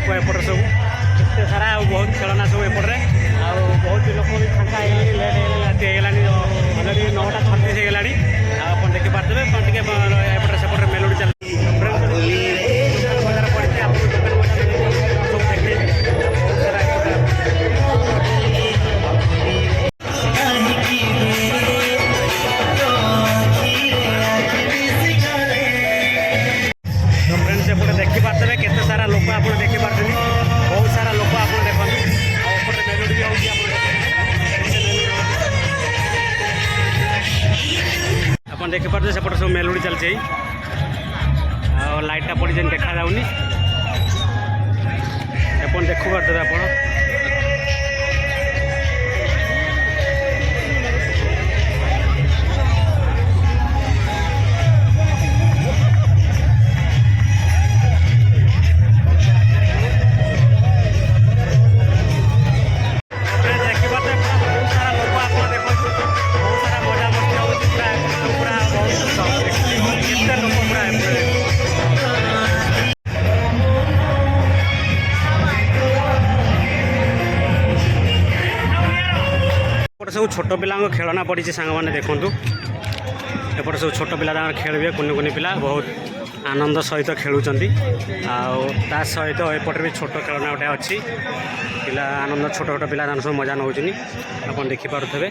लोक एपटे सब एत सारा बहुत खेलना सब एपटे बहुत लोक भी फांका लेट राति हो अलरेडी 9:36 हो आप देखिपारे एपटे सेपटे मेलोडी चलती बजार पड़ी आप सब देखिए देखिपारे केते सारा लोक आप देखिपारे बहुत सारा लोक आप देखते मेलोडी भी आप देखिपारे सेपटे सब मेलोडी चलती लाइटा पड़ी देखा जाऊनी एपन देखु पारे आप सब छोट पिला खेलना पड़ी सांग मैंने देखूँ एपटे सब छोट पिला खेलिए कुनि कुनि पिला बहुत आनंद सहित खेलुंट आ सहित एपटे भी छोट खेलना गोटे अच्छी पिला आनंद छोट छोट पिला सब मजा नौ आप देखिपे।